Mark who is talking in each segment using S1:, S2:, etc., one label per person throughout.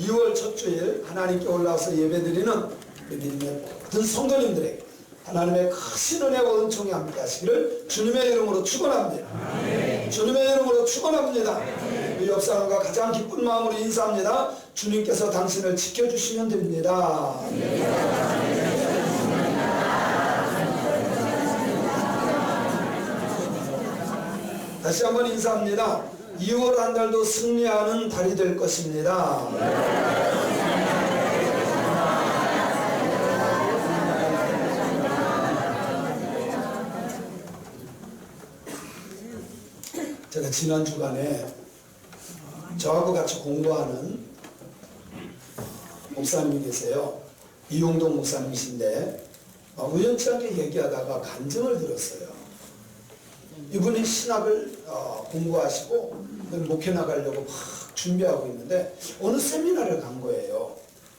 S1: 2월 첫 주일 하나님께 올라와서 예배드리는 우리 믿음의 모든 성도님들에게 하나님의 크신 은혜와 은총이 함께 하시기를 주님의 이름으로 축원합니다. 주님의 이름으로 축원합니다. 우리 옆 사람과 가장 기쁜 마음으로 인사합니다. 주님께서 당신을 지켜주시면 됩니다. 다시 한번 인사합니다. 2월 한 달도 승리하는 달이 될 것입니다. 제가 지난 주간에 저하고 같이 공부하는 목사님이 계세요. 이용동 목사님이신데 우연치 않게 얘기하다가 간증을 들었어요. 이분이 신학을 공부하시고 목회 나가려고 막 준비하고 있는데 어느 세미나를 간 거예요.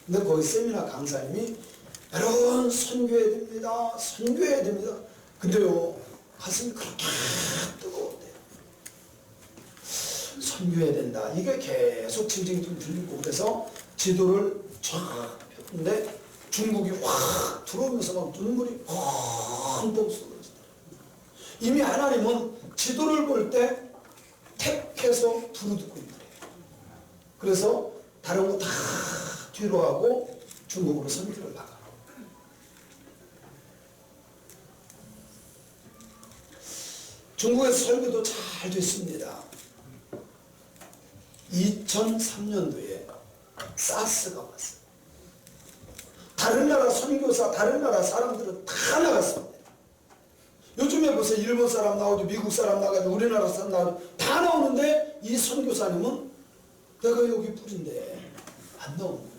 S1: 근데 거기 세미나 강사님이 여러분 선교해야 됩니다. 선교해야 됩니다. 근데요 가슴이 그렇게 뜨거운데 선교해야 된다. 이게 계속 징징징 들리고 그래서 지도를 쫙 폈는데 중국이 확 들어오면서 막 눈물이 펑펑 쏟아지더라고요. 이미 하나님은 지도를 볼 때 택해서 두루두고 있는 거예요. 그래서 다른 거 다 뒤로 하고 중국으로 선교를 나가요. 중국에서 설교도 잘 됐습니다. 2003년도에 사스가 왔어요. 다른 나라 선교사, 다른 나라 사람들은 다 나갔습니다. 요즘에 보세요. 일본 사람 나오죠. 미국 사람 나가죠. 우리나라 사람 나오죠. 다 나오는데 이 선교사님은 내가 여기 뿌린데 안 나오는 거예요.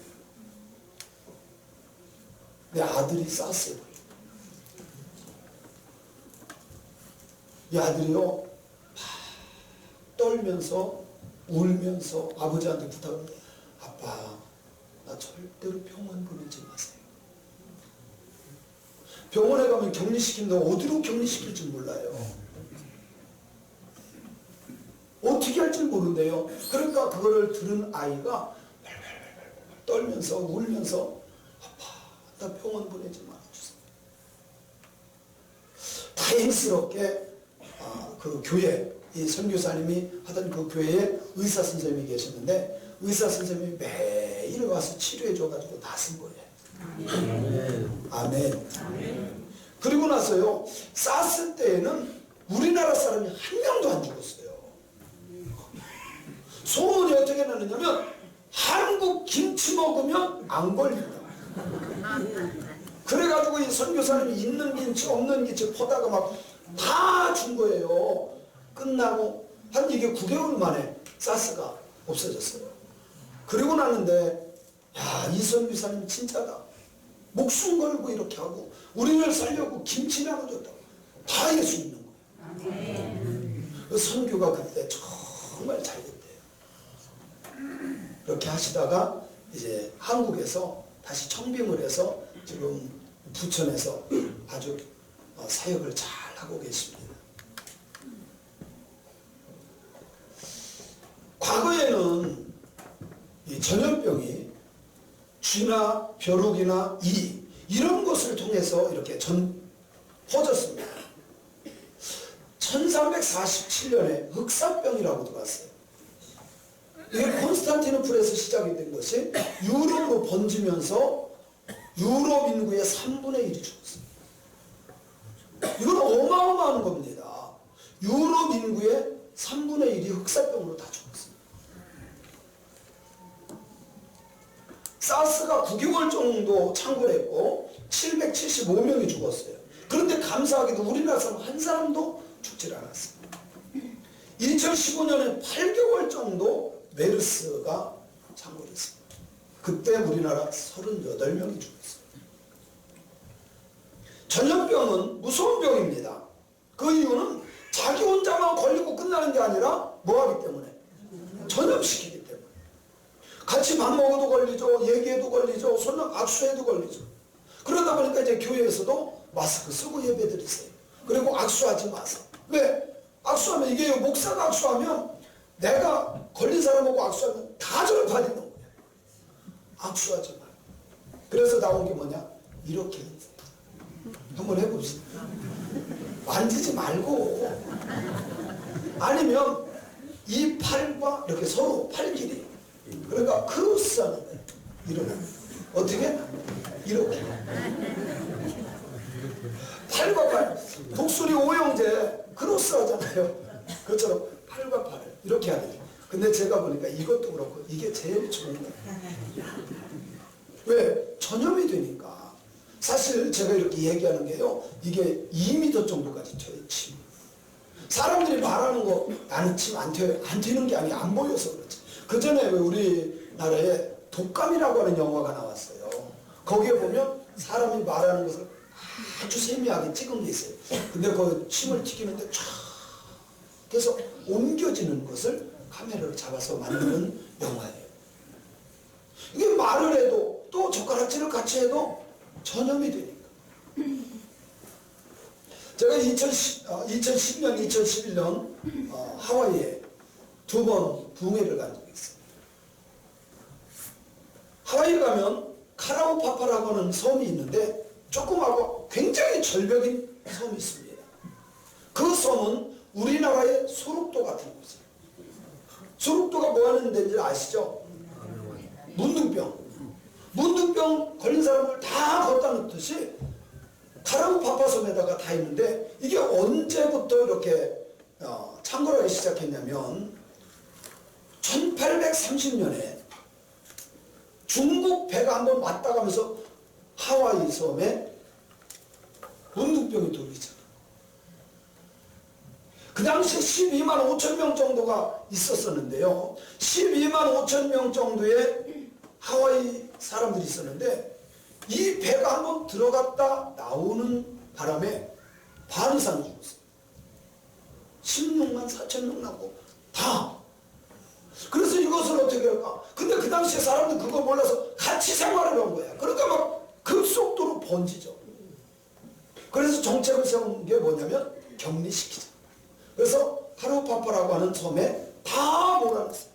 S1: 내 아들이 쌌어요. 이 아들이요 막 떨면서 울면서 아버지한테 부탁합니다. 아빠 나 절대로 병원 보내지 마세요. 병원에 가면 격리시키는데 어디로 격리시킬지 몰라요. 어떻게 할지 모른대요. 그러니까 그거를 들은 아이가 떨면서 울면서 아빠 나 병원 보내지 말아주세요. 다행스럽게 그 교회 이 선교사님이 하던 그 교회에 의사 선생님이 계셨는데 의사 선생님이 매일 와서 치료해 줘가지고 낫은 거예요. 아멘. 아멘. 그리고 나서요 사스 때에는 우리나라 사람이 한 명도 안 죽었어요. 소문이 어떻게 나느냐면 한국 김치 먹으면 안 걸린다. 그래가지고 이 선교사님이 있는 김치 없는 김치 퍼다가 막 다 준 거예요. 끝나고 한 이게 9개월 만에 사스가 없어졌어요. 그리고 나는데 야, 이 선교사님 진짜다. 목숨 걸고 이렇게 하고 우리를 살려고 김치 나눠줬다고 다 예수 믿는 거예요. 그 선교가 그때 정말 잘 됐대요. 이렇게 하시다가 이제 한국에서 다시 청빙을 해서 지금 부천에서 아주 사역을 잘 하고 계십니다. 과거에는 이 전염병이 쥐나 벼룩이나 이리 이런 것을 통해서 이렇게 퍼졌습니다. 1347년에 흑사병이라고 들어왔어요. 이게 콘스탄티노플에서 시작이 된 것이 유럽으로 번지면서 유럽 인구의 3분의 1이 죽었어요. 이건 어마어마한 겁니다. 유럽 인구의 3분의 1이 흑사병으로 다 죽었어요. 사스가 9개월 정도 창궐했고 775명이 죽었어요. 그런데 감사하게도 우리나라 사람 한 사람도 죽질 않았어요. 2015년에 8개월 정도 메르스가 창궐했습니다. 그때 우리나라 38명이 죽었어요. 전염병은 무서운 병입니다. 그 이유는 자기 혼자만 걸리고 끝나는 게 아니라 뭐하기 때문에? 전염시키기 때문에. 같이 밥 먹어도 걸리죠. 얘기해도 걸리죠. 손 악수해도 걸리죠. 그러다 보니까 이제 교회에서도 마스크 쓰고 예배 드리세요. 그리고 악수하지 마세요. 왜? 악수하면 이게 목사가 악수하면 내가 걸린 사람하고 악수하면 다 전파되는 거예요. 악수하지 말고. 그래서 나온 게 뭐냐? 이렇게 한번 해봅시다. 만지지 말고. 아니면 이 팔과 이렇게 서로 팔 길이, 그러니까 크로스하는 거예요. 이렇게. 어떻게? 이렇게. 팔과 팔. 독수리 오형제 크로스 하잖아요. 그것처럼 팔과 팔을 이렇게 해야 돼요. 근데 제가 보니까 이것도 그렇고 이게 제일 좋은 거예요. 왜? 전염이 되니까. 사실 제가 이렇게 얘기하는 게요, 이게 2m 정도까지 튀어요. 침. 사람들이 말하는 거 나는 침 안 튀어요. 안 튀는 게 아니라 안 보여서 그렇지. 그 전에 우리나라에 독감이라고 하는 영화가 나왔어요. 거기에 보면 사람이 말하는 것을 아주 세미하게 찍은 게 있어요. 근데 그 침을 튀기는데 쫙 해서 옮겨지는 것을 카메라로 잡아서 만드는 영화예요. 이게 말을 해도 또 젓가락질을 같이 해도 전염이 되니까. 제가 2010년, 2011년 하와이에 2번 부흥회를 간 적이 있어요. 하와이에 가면 카라오파파라고 하는 섬이 있는데 조그마하고 굉장히 절벽인 섬이 있습니다. 그 섬은 우리나라의 소록도 같은 곳이에요. 소록도가 뭐 하는 데인지 아시죠? 문둥병. 문둥병 걸린 사람을 다 걷다 놓듯이 카라오파파 섬에다가 다 있는데, 이게 언제부터 이렇게 창궐하기 시작했냐면 1830년에 중국 배가 한번 왔다 가면서 하와이 섬에 문둥병이 돌기잖아. 그 당시에 12만 5천 명 정도가 있었었는데요. 12만 5천 명 정도의 하와이 사람들이 있었는데, 이 배가 한번 들어갔다 나오는 바람에 반 이상 죽었어요. 16만 4천 명 나고 다. 그래서 이것을 어떻게 할까? 근데 그 당시에 사람들 그거 몰라서 같이 생활을 한 거야. 그러니까 막 급속도로 번지죠. 그래서 정책을 세운 게 뭐냐면 격리시키자. 그래서 카라오파파라고 하는 섬에 다 몰아놨어요.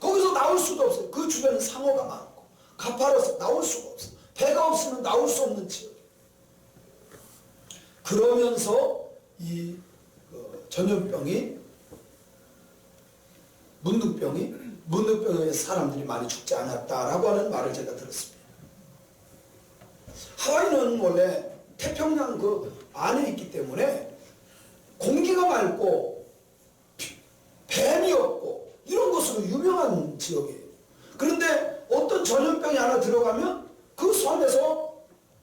S1: 거기서 나올 수도 없어요. 그 주변은 상어가 많고 가파라서 나올 수가 없어요. 배가 없으면 나올 수 없는 지역. 그러면서 이 전염병이, 문둥병에 사람들이 많이 죽지 않았다라고 하는 말을 제가 들었습니다. 하와이는 원래 태평양 그 안에 있기 때문에 공기가 맑고 뱀이 없고 이런 것으로 유명한 지역이에요. 그런데 어떤 전염병이 하나 들어가면 그 섬에서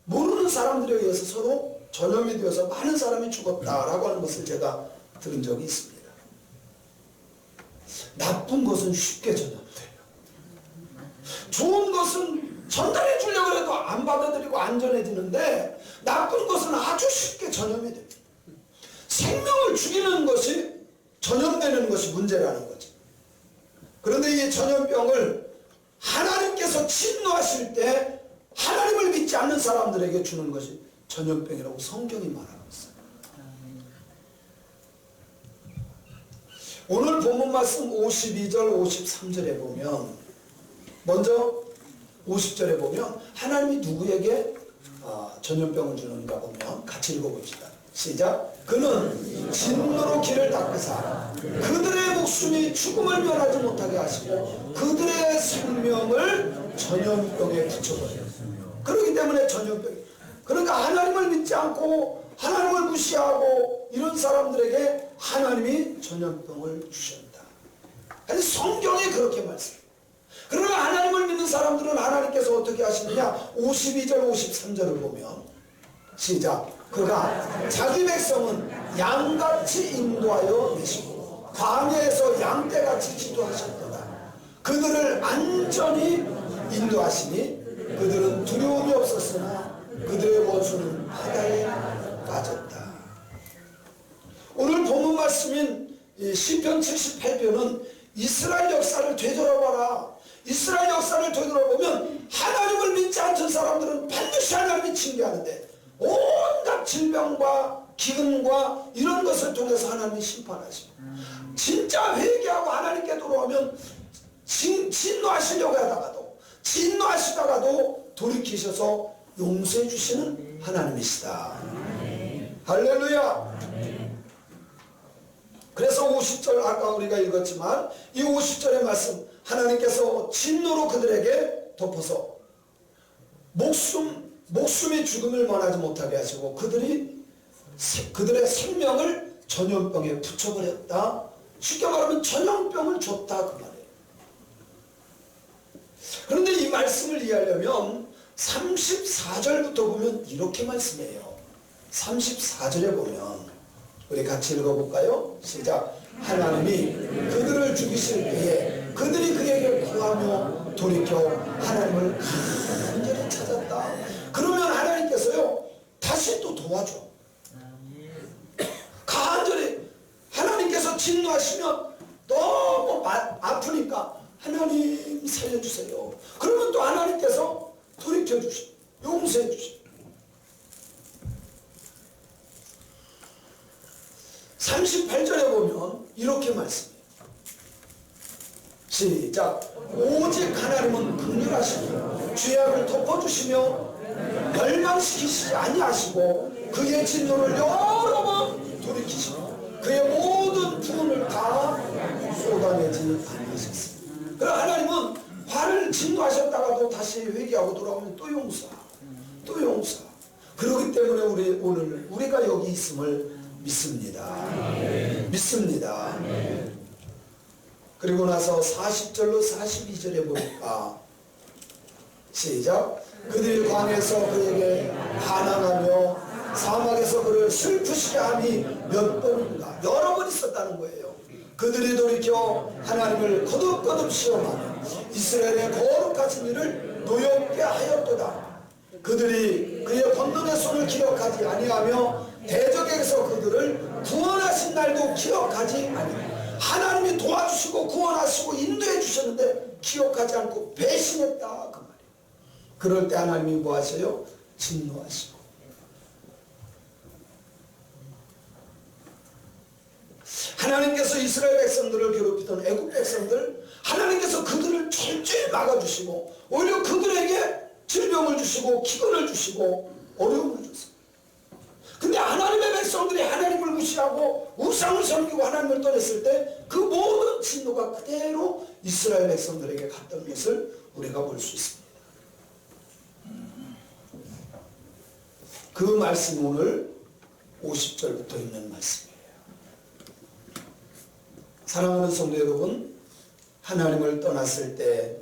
S1: 모르는 사람들에 의해서 서로 전염이 되어서 많은 사람이 죽었다라고 하는 것을 제가 들은 적이 있습니다. 나쁜 것은 쉽게 전염돼요. 좋은 것은 전달해 주려고 해도 안 받아들이고 안전해지는데, 나쁜 것은 아주 쉽게 전염이 됩니다. 생명을 죽이는 것이, 전염되는 것이 문제라는 거죠. 그런데 이 전염병을 하나님께서 진노하실 때 하나님을 믿지 않는 사람들에게 주는 것이 전염병이라고 성경이 말하고 있어요. 오늘 본문 말씀 52절 53절에 보면, 먼저 50절에 보면 하나님이 누구에게 전염병을 주는가 보면 같이 읽어봅시다. 시작. 그는 진노로 길을 닦으사 그들의 목숨이 죽음을 면하지 못하게 하시고 그들의 생명을 전염병에 붙여버려요. 그렇기 때문에 전염병이, 그러니까 하나님을 믿지 않고 하나님을 무시하고 이런 사람들에게 하나님이 전염병을 주셨다. 아니 성경이 그렇게 말씀해요. 그러나 하나님을 믿는 사람들은 하나님께서 어떻게 하시느냐. 52절 53절을 보면 시작. 그가 자기 백성은 양같이 인도하여 내시고 광야에서 양떼같이 지도하셨도다. 그들을 안전히 인도하시니 그들은 두려움이 없었으나 그들의 원수는 바다에 빠졌다. 오늘 본문 말씀인 시편 78편은 이스라엘 역사를 되돌아봐라. 이스라엘 역사를 되돌아보면 하나님을 믿지 않던 사람들은 반드시 하나님이 징계하는데, 온갖 질병과 기근과 이런 것을 통해서 하나님이 심판하시고, 진짜 회개하고 하나님께 돌아오면 진노하시려고 하다가도 진노하시다가 하다가도 돌이키셔서 용서해 주시는 하나님이시다. 할렐루야. 그래서 50절 아까 우리가 읽었지만 이 50절의 말씀, 하나님께서 진노로 그들에게 덮어서 목숨이 죽음을 원하지 못하게 하시고 그들의 생명을 전염병에 붙여버렸다. 쉽게 말하면 전염병을 줬다 그 말이에요. 그런데 이 말씀을 이해하려면 34절부터 보면 이렇게 말씀해요. 34절에 보면 우리 같이 읽어볼까요? 시작. 하나님이 그들을 죽이실 때에 그들이 그에게 구하며 돌이켜 하나님을 간절히 찾았다. 그러면 하나님께서요 다시 또 도와줘. 간절히 하나님께서 진노하시면 너무 아프니까 하나님 살려주세요. 그러면 또 하나님께서 돌이켜 주시, 용서해 주시. 38절에 보면 이렇게 말씀해요. 시작. 오직 하나님은 긍휼하시고 죄악을 덮어주시며 멸망시키시지 아니하시고 그의 진노를 여러 번 돌이키시고 그의 모든 분을 다 쏟아내지 아니하셨습니다. 그러나 하나님은 화를 진노하셨다가도 다시 회개하고 돌아오면 또 용서하고 또 용서하고. 그렇기 때문에 오늘 우리가 여기 있음을 믿습니다. 믿습니다. 그리고 나서 40절로 42절에 보니까 시작. 그들이 광에서 그에게 반항하며 사막에서 그를 슬프시게 함이 몇 번인가 여러 번 있었다는 거예요. 그들이 돌이켜 하나님을 거듭거듭 시험하며 이스라엘의 거룩하신 일을 노엽게 하였도다. 그들이 그의 권능의 손을 기억하지 아니하며 대적에게서 그들을 구원하신 날도 기억하지 아니하며 하나님이 도와주시고 구원하시고 인도해 주셨는데 기억하지 않고 배신했다 그 말이에요. 그럴 때 하나님이 뭐 하세요? 진노하시고. 하나님께서 이스라엘 백성들을 괴롭히던 애국 백성들, 하나님께서 그들을 철저히 막아주시고 오히려 그들에게 질병을 주시고 기근을 주시고 어려움을 줬어요. 근데 하나님의 백성들이 하나님을 무시하고 우상을 섬기고 하나님을 떠났을 때 그 모든 진노가 그대로 이스라엘 백성들에게 갔던 것을 우리가 볼 수 있습니다. 그 말씀 오늘 50절부터 있는 말씀이에요. 사랑하는 성도 여러분, 하나님을 떠났을 때,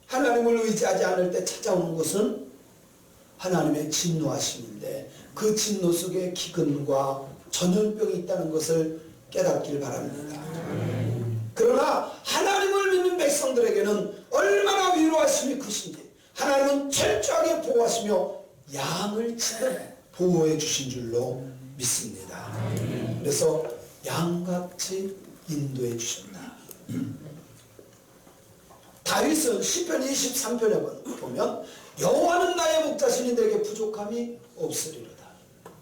S1: 하나님을 의지하지 않을 때 찾아오는 것은 하나님의 진노하심인데 그 진노 속에 기근과 전염병이 있다는 것을 깨닫길 바랍니다. 그러나 하나님을 믿는 백성들에게는 얼마나 위로하심이 크신지 하나님은 철저하게 보호하시며 양을 보호해 주신 줄로 믿습니다. 그래서 양같이 인도해 주셨다. 다윗은 시편 23편에 보면 여호와는 나의 목자시니 내게 부족함이 없으리로다.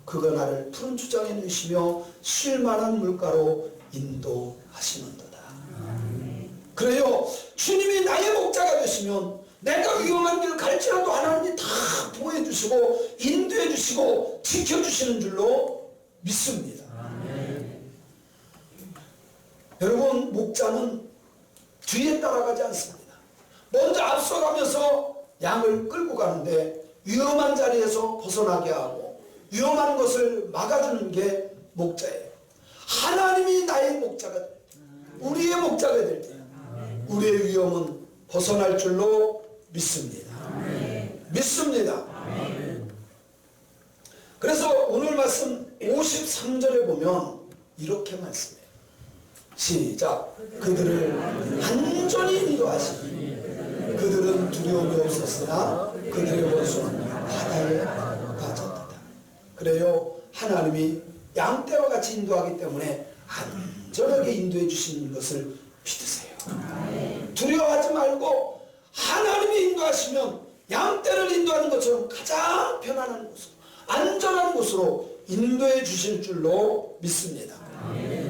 S1: 그가 나를 푸른 주장에 누시며 쉴 만한 물가로 인도하시는도다. 그래요. 주님이 나의 목자가 되시면 내가 위험한 길을 갈지라도 하나님이 다 보호해 주시고 인도해 주시고 지켜주시는 줄로 믿습니다. 여러분, 목자는 뒤에 따라가지 않습니다. 먼저 앞서가면서 양을 끌고 가는데 위험한 자리에서 벗어나게 하고 위험한 것을 막아주는 게 목자예요. 하나님이 나의 목자가 될 때, 우리의 목자가 될 때 우리의 위험은 벗어날 줄로 믿습니다. 믿습니다. 그래서 오늘 말씀 53절에 보면 이렇게 말씀해요. 시작. 그들을 안전히 인도하시니 그들은 두려움이 없었으나 그들의 원수는 바다에 빠졌다. 그래요. 하나님이 양떼와 같이 인도하기 때문에 안전하게 인도해 주시는 것을 믿으세요. 두려워하지 말고 하나님이 인도하시면 양떼를 인도하는 것처럼 가장 편안한 곳으로 안전한 곳으로 인도해 주실 줄로 믿습니다.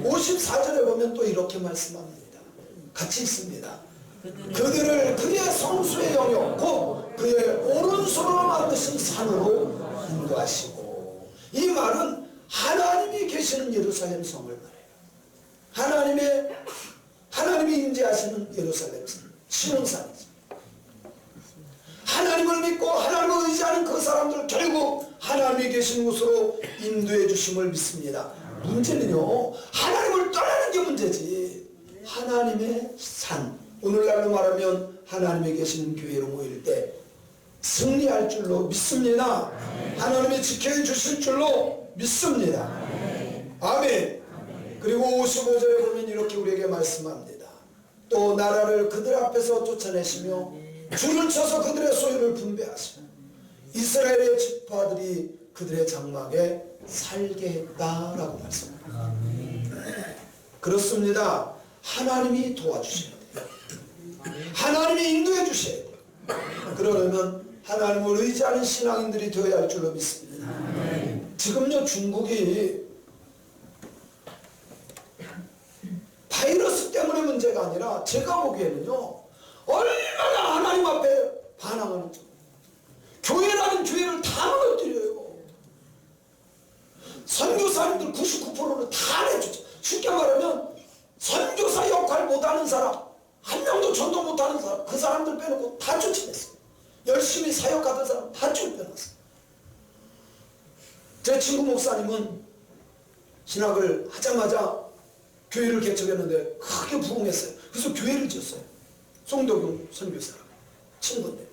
S1: 54절에 보면 또 이렇게 말씀합니다. 같이 있습니다. 그들을 그의 성수의 영역 곧 그의 인도하시고, 이 말은 하나님이 계시는 예루살렘 성을 말해요. 하나님이 임재하시는 예루살렘 성, 시온산이죠. 하나님을 믿고 하나님을 의지하는 그 사람들 결국 하나님이 계신 곳으로 인도해 주심을 믿습니다. 문제는요, 하나님을 떠나는 게 문제지. 하나님의 산, 오늘날로 말하면 하나님이 계신 교회로 모일 때 승리할 줄로 믿습니다. 하나님이 지켜해 주실 줄로 믿습니다. 아멘. 그리고 55절에 보면 이렇게 우리에게 말씀합니다. 또 나라를 그들 앞에서 쫓아내시며 줄을 쳐서 그들의 소유를 분배하시고 이스라엘의 지파들이 그들의 장막에 살게 했다라고 말씀합니다. 그렇습니다. 하나님이 도와주셔야 돼요. 하나님이 인도해 주셔야 돼요. 그러려면 하나님을 의지하는 신앙인들이 되어야 할 줄로 믿습니다. 지금요, 중국이 바이러스 때문에 문제가 아니라 제가 보기에는요, 얼마나 하나님 앞에 반항하는지. 교회라는 교회를 다 무너뜨려요. 선교사님들 99%는 다 내주죠. 쉽게 말하면 선교사 역할 못하는 사람, 한 명도 전도 못하는 사람, 그 사람들 빼놓고 다 쫓아냈어요. 열심히 사역하던 사람 다 쫓겨났어요. 제 친구 목사님은 신학을 하자마자 교회를 개척했는데 크게 부흥했어요. 그래서 교회를 지었어요. 송도경 선교사랑 친구인데.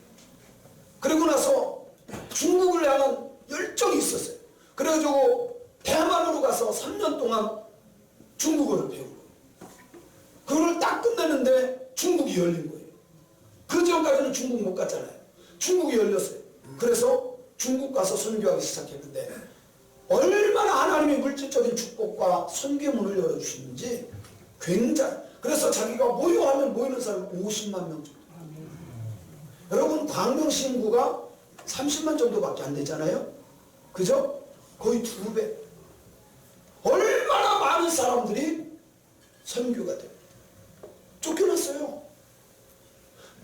S1: 그리고 나서 중국을 향한 열정이 있었어요. 그래가지고 대만으로 가서 3년 동안 중국어를 배우고, 그걸 딱 끝내는데 중국이 열린 거예요. 그 전까지는 중국 못 갔잖아요. 중국이 열렸어요. 그래서 중국 가서 선교하기 시작했는데 얼마나 하나님이 물질적인 축복과 선교문을 열어주시는지 굉장히. 그래서 자기가 모여하면 모이는 사람 50만 명 정도. 여러분, 광명시 인구가 30만 정도밖에 안 되잖아요. 그죠? 거의 2배. 얼마나 많은 사람들이 선교가 돼요. 쫓겨났어요.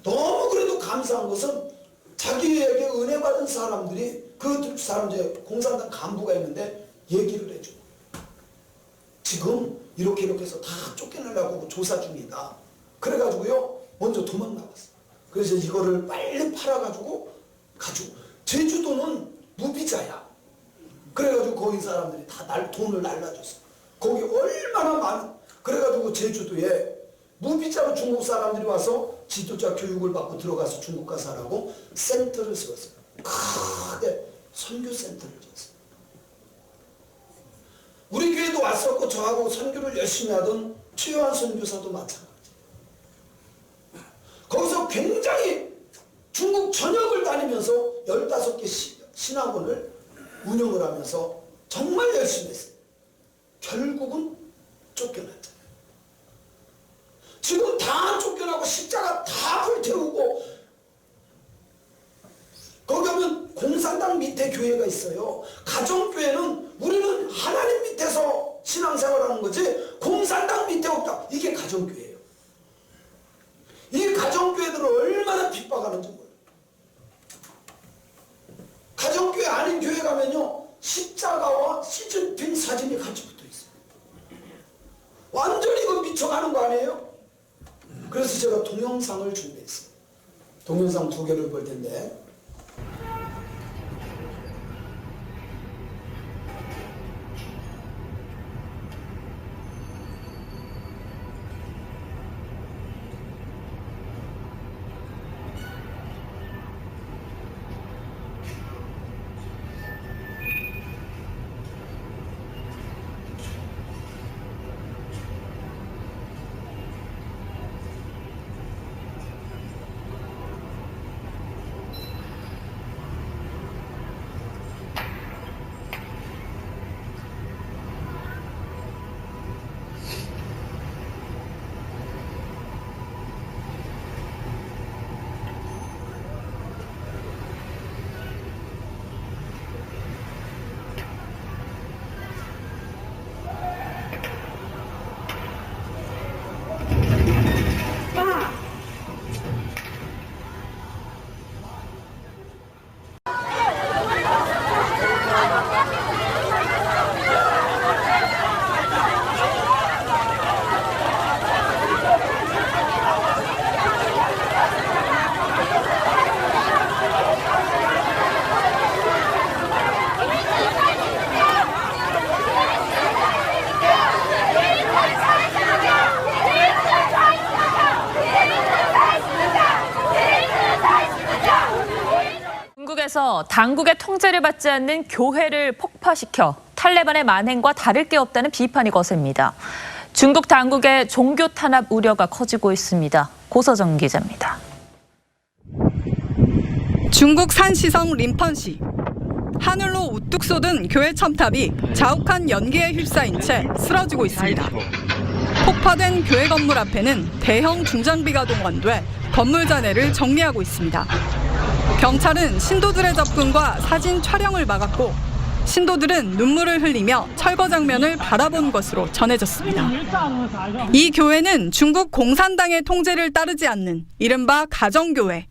S1: 너무 그래도 감사한 것은 자기에게 은혜 받은 사람들이, 그 사람 이제 공산당 간부가 있는데 얘기를 해줘. 지금 이렇게 해서 다 쫓겨나려고 조사 중이다. 그래가지고요, 먼저 도망나갔어. 그래서 이거를 빨리 팔아가지고 가지고, 제주도는 무비자야. 그래가지고 거기 사람들이 다 돈을 날라줬어. 거기 얼마나 많은. 그래가지고 제주도에 무비자로 중국 사람들이 와서 지도자 교육을 받고 들어가서 중국 가서 하라고 센터를 세웠어요. 크게 선교센터를 줬어요. 우리 교회도 왔었고, 저하고 선교를 열심히 하던 최요한 선교사도 마찬가지예요. 거기서 굉장히 중국 전역을 다니면서 15개 신학원을 운영을 하면서 정말 열심히 했어요. 결국은 쫓겨났잖아요. 지금 다 쫓겨나고 십자가 다 불태우고, 거기 가면 공산당 밑에 교회가 있어요. 가정교회는 우리는 하나님 밑에서 신앙생활하는 거지 공산당 밑에 없다. 이게 가정교회예요. 이 가정교회들을 얼마나 핍박하는지 몰라요. 가정교회 아닌 교회 가면요, 십자가와 시진핑 사진이 같이 붙어 있어요. 완전히 이거 미쳐가는 거 아니에요? 그래서 제가 동영상을 준비했어요. 동영상 2개를 볼 텐데,
S2: 중국에서 당국의 통제를 받지 않는 교회를 폭파시켜 탈레반의 만행과 다를 게 없다는 비판이 거셉니다. 중국 당국의 종교 탄압 우려가 커지고 있습니다. 고서정 기자입니다.
S3: 중국 산시성 림펀시. 하늘로 우뚝 솟은 교회 첨탑이 자욱한 연기에 휩싸인 채 쓰러지고 있습니다. 폭파된 교회 건물 앞에는 대형 중장비가 동원돼 건물 잔해를 정리하고 있습니다. 경찰은 신도들의 접근과 사진 촬영을 막았고 신도들은 눈물을 흘리며 철거 장면을 바라본 것으로 전해졌습니다. 이 교회는 중국 공산당의 통제를 따르지 않는 이른바 가정교회.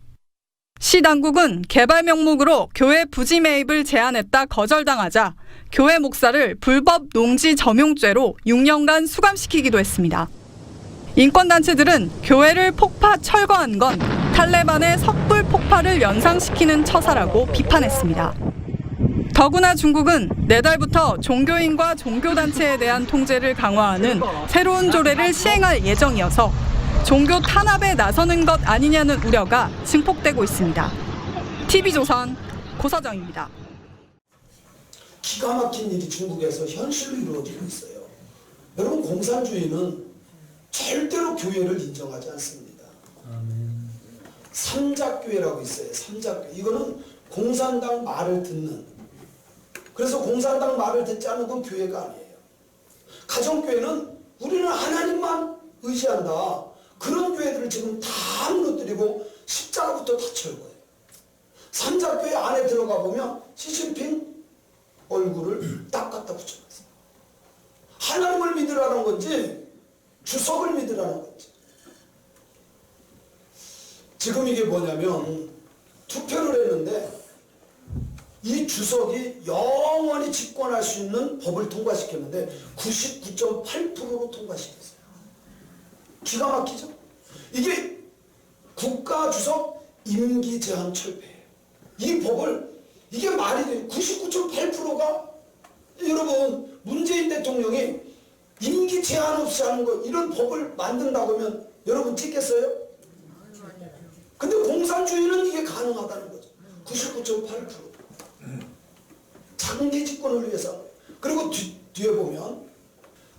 S3: 시 당국은 개발 명목으로 교회 부지 매입을 제안했다 거절당하자 교회 목사를 불법 농지 점용죄로 6년간 수감시키기도 했습니다. 인권단체들은 교회를 폭파 철거한 건 탈레반의 섣불 폭파를 연상시키는 처사라고 비판했습니다. 더구나 중국은 내달부터 종교인과 종교단체에 대한 통제를 강화하는 새로운 조례를 시행할 예정이어서 종교 탄압에 나서는 것 아니냐는 우려가 증폭되고 있습니다. TV조선 고서정입니다.
S1: 기가 막힌 일이 중국에서 현실로 이루어지고 있어요. 여러분, 공산주의는 절대로 교회를 인정하지 않습니다. 삼작교회라고 있어요. 삼작교회. 이거는 공산당 말을 듣는. 그래서 공산당 말을 듣지 않는 건 교회가 아니에요. 가정교회는 우리는 하나님만 의지한다. 그런 교회들을 지금 다 무너뜨리고 십자가부터 다 철거해요. 삼작교회 안에 들어가 보면 시진핑 얼굴을 딱 갖다 붙여놨어요. 하나님을 믿으라는 건지 주석을 믿으라는 건지. 지금 이게 뭐냐면 투표를 했는데 이 주석이 영원히 집권할 수 있는 법을 통과시켰는데 99.8%로 통과시켰어요. 기가 막히죠? 이게 국가주석 임기 제한 철폐예요. 이 법을, 이게 말이 돼요. 99.8%가 여러분, 문재인 대통령이 임기 제한 없이 하는 거, 이런 법을 만든다고 하면 여러분 찍겠어요? 근데 공산주의는 이게 가능하다는 거죠. 99.8%. 장기 집권을 위해서. 그리고 뒤에 보면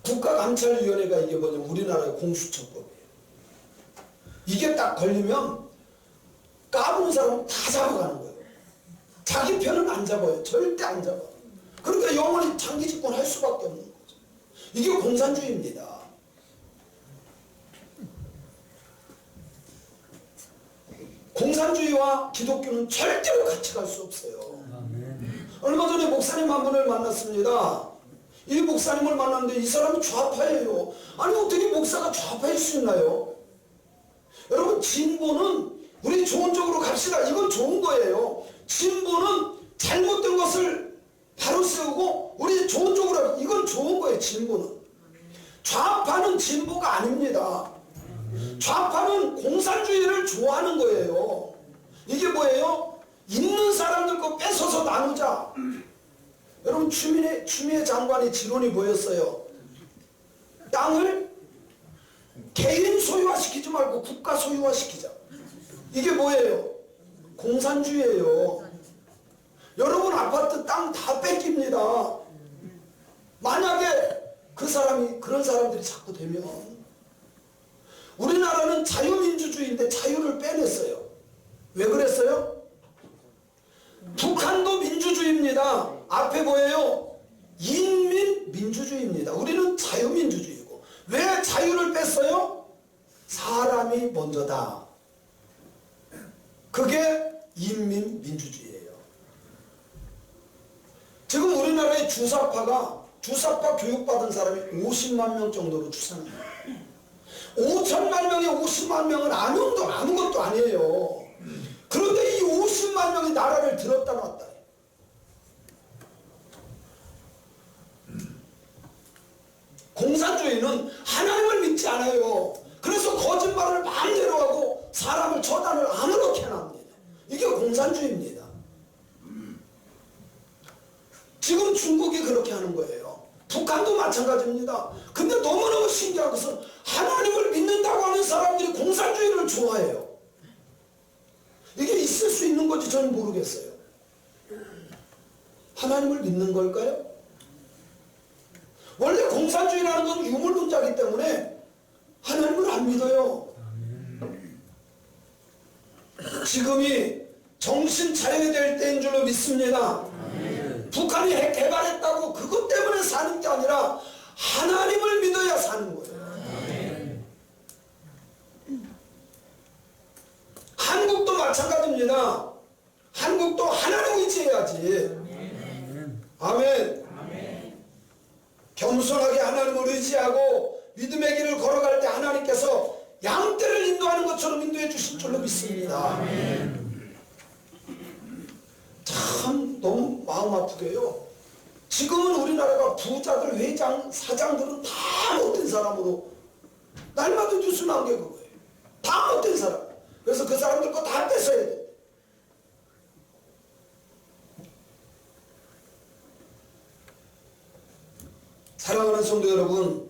S1: 국가감찰위원회가 이게 뭐냐면 우리나라의 공수처법이에요. 이게 딱 걸리면 까부는 사람 다 잡아가는 거예요. 자기 편은 안 잡아요. 절대 안 잡아. 그러니까 영원히 장기 집권할 수밖에 없는 거죠. 이게 공산주의입니다. 공산주의와 기독교는 절대로 같이 갈 수 없어요. 얼마 전에 목사님 한 분을 만났습니다. 이 목사님을 만났는데 이 사람이 좌파예요. 아니, 어떻게 목사가 좌파일 수 있나요? 여러분, 진보는 우리 좋은 쪽으로 갑시다. 이건 좋은 거예요. 진보는 잘못된 것을 바로 세우고 우리 좋은 쪽으로, 이건 좋은 거예요. 진보는. 좌파는 진보가 아닙니다. 좌파는 공산주의를 좋아하는 거예요. 이게 뭐예요? 있는 사람들 거 뺏어서 나누자. 여러분, 추미애 장관의 지론이 뭐였어요? 땅을 개인 소유화시키지 말고 국가 소유화시키자. 이게 뭐예요? 공산주의예요. 여러분, 아파트 땅 다 뺏깁니다. 만약에 그런 사람들이 자꾸 되면, 우리나라는 자유민주주의인데 자유를 빼냈어요. 왜 그랬어요? 북한도 민주주의입니다. 앞에 뭐예요? 인민민주주의입니다. 우리는 자유민주주의고. 왜 자유를 뺐어요? 사람이 먼저다. 그게 인민민주주의예요. 지금 우리나라의 주사파 교육받은 사람이 50만 명 정도로 추산합니다. 5천만 명에 50만 명은 아무것도 아니에요. 그런데 이 50만 명이 나라를 들었다 놨다. 공산주의는 하나님을 믿지 않아요. 그래서 거짓말을 마음대로 하고 사람을 처단을 아무렇게 합니다. 이게 공산주의입니다. 지금 중국이 그렇게 하는 거예요. 북한도 마찬가지입니다. 근데 너무너무 신기한 것은 하나님을 믿는다고 하는 사람들이 공산주의를 좋아해요. 이게 있을 수 있는 건지 저는 모르겠어요. 하나님을 믿는 걸까요? 원래 공산주의라는 건 유물론자이기 때문에 하나님을 안 믿어요. 지금이 정신 차려야 될 때인 줄로 믿습니다. 북한이 핵 개발했다고 그것 때문에 사는 게 아니라 하나님을 믿어야 사는 거예요. 한국도 마찬가지입니다. 한국도 하나님 의지해야지. 아멘. 겸손하게 하나님을 의지하고 믿음의 길을 걸어갈 때 하나님께서 양떼를 인도하는 것처럼 인도해 주실 줄로 믿습니다. 참 너무 마음 아프게요. 지금은 우리나라가 부자들, 회장, 사장들은 다 못된 사람으로 날마다 뉴스 나온 게 그거예요. 다 못된 사람. 그래서 그 사람들 거 다 뺏어야 돼. 사랑하는 성도 여러분,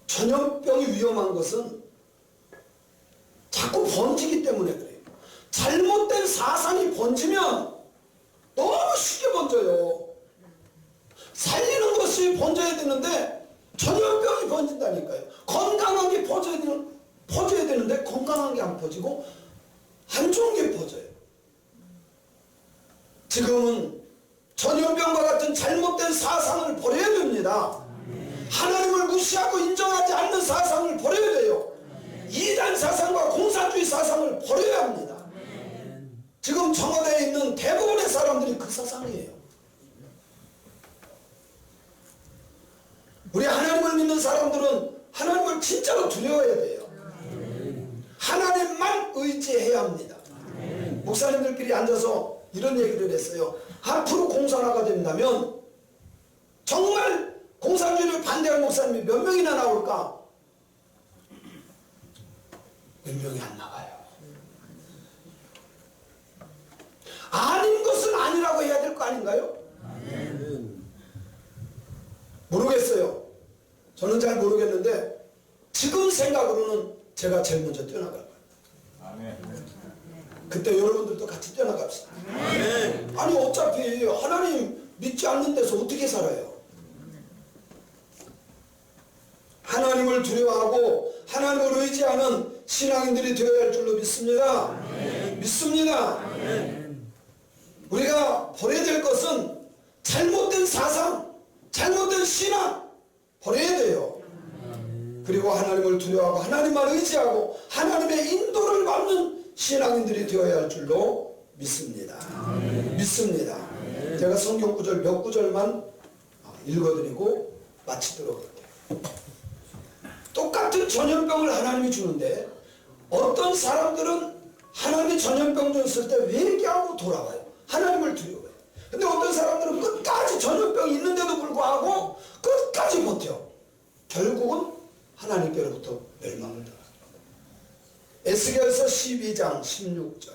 S1: 전염병이 위험한 것은 자꾸 번지기 때문에 그래요. 잘못된 사상이 번지면 너무 쉽게 번져요. 살리는 것이 번져야 되는데 전염병이 번진다니까요. 건강하게 퍼져야 되는데 건강한 게 안 퍼지고 안 좋은 게 퍼져요. 지금은 전염병과 같은 잘못된 사상을 버려야 됩니다. 하나님을 무시하고 인정하지 않는 사상을 버려야 돼요. 이단 사상과 공산주의 사상을 버려야 합니다. 지금 청와대에 있는 대부분의 사람들이 그 사상이에요. 우리 하나님을 믿는 사람들은 하나님을 진짜로 두려워해야 돼요. 하나님만 의지해야 합니다. 목사님들끼리 앉아서 이런 얘기를 했어요. 앞으로 공산화가 된다면 정말 공산주의를 반대할 목사님이 몇 명이나 나올까? 몇 명이 안 나가요. 아닌 것은 아니라고 해야 될 거 아닌가요? 모르겠어요. 저는 잘 모르겠는데 지금 생각으로는 제가 제일 먼저 뛰어나갈 거예요. 그때 여러분들도 같이 뛰어나갑시다. 아니 어차피 하나님 믿지 않는 데서 어떻게 살아요? 하나님을 두려워하고 하나님을 의지하는 신앙인들이 되어야 할 줄로 믿습니다. 믿습니다. 우리가 버려야 될 것은 잘못된 사상, 잘못된 신앙 버려야 돼요. 그리고 하나님을 두려워하고 하나님만 의지하고 하나님의 인도를 받는 신앙인들이 되어야 할 줄로 믿습니다. 믿습니다. 제가 성경 구절 몇 구절만 읽어드리고 마치도록 할게요. 똑같은 전염병을 하나님이 주는데 어떤 사람들은 하나님이 전염병 줬을 때 회개하고 돌아와요. 하나님을 두려워해요. 근데 어떤 사람들은 끝까지 전염병이 있는데도 불구하고 끝까지 버텨. 결국은 하나님께로부터 멸망을 당합니다. 에스겔서 12장 16절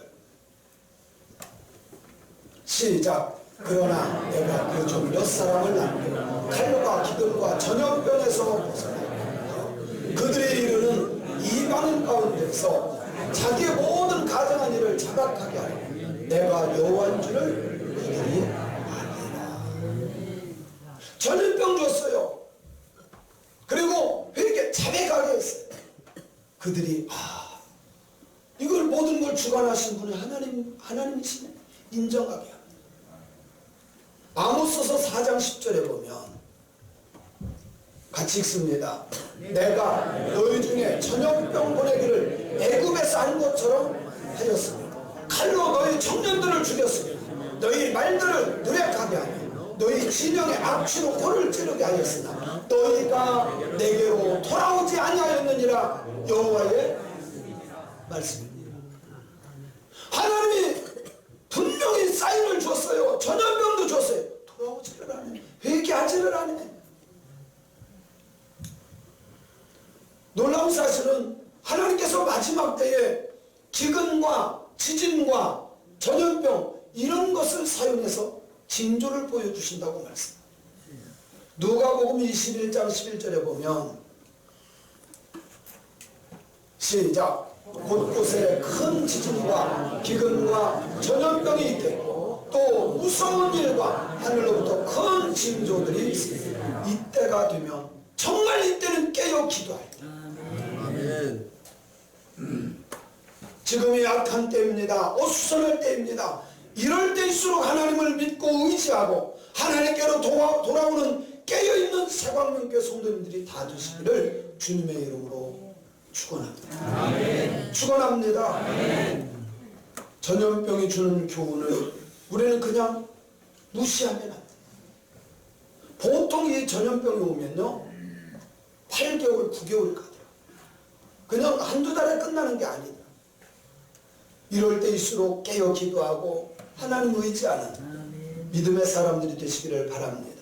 S1: 시작. 그러나 내가 그 중 몇 사람을 남겨 칼과 기근과 전염병에서 벗어나며 그들의 이르는 이방인 가운데서 자기의 모든 가정한 일을 자각하게 하려 내가 여호와인 줄을 그들이 아니라. 전염병 줬어요. 그리고 회개 자백하게 했어요. 그들이 이걸 모든 걸 주관하신 분이 하나님이시네 인정하게 합니다. 아모스서 4장 10절에 보면 같이 읽습니다. 내가 너희 중에 전염병 보내기를 애굽에서 한 것처럼 하였으며 칼로 너희 청년들을 죽였으며 너희 말들을 누락하게 하며 너희 진영의 악취로 코를 찌르게 하였으나 너희가 내게로 돌아오지 아니하였느니라. 여호와의 말씀입니다. 하나님이 분명히 사인을 줬어요. 전염병도 줬어요. 돌아오지를 않네. 회개하지를 않네. 놀라운 사실은 하나님께서 마지막 때에 기근과 지진과 전염병 이런 것을 사용해서 징조를 보여주신다고 말씀합니다. 누가복음 21장 11절에 보면 시작. 곳곳에 큰 지진과 기근과 전염병이 있겠고 또 무서운 일과 하늘로부터 큰 징조들이 있습니다. 이때가 되면 정말 이때는 깨어 기도할 때.
S4: 아멘.
S1: 지금이 악한 때입니다. 어수선할 때입니다. 이럴 때일수록 하나님을 믿고 의지하고 하나님께로 돌아오는 깨어있는 새광명교회 성도님들이 다 되시기를 주님의 이름으로 축원합니다. 축원합니다. 전염병이 주는 교훈을 우리는 그냥 무시하면 안 돼요. 보통 이 전염병이 오면요 8개월, 9개월 가더라고요. 그냥 한두 달에 끝나는 게 아니다. 이럴 때일수록 깨어 기도하고 하나님 의지하는 믿음의 사람들이 되시기를 바랍니다.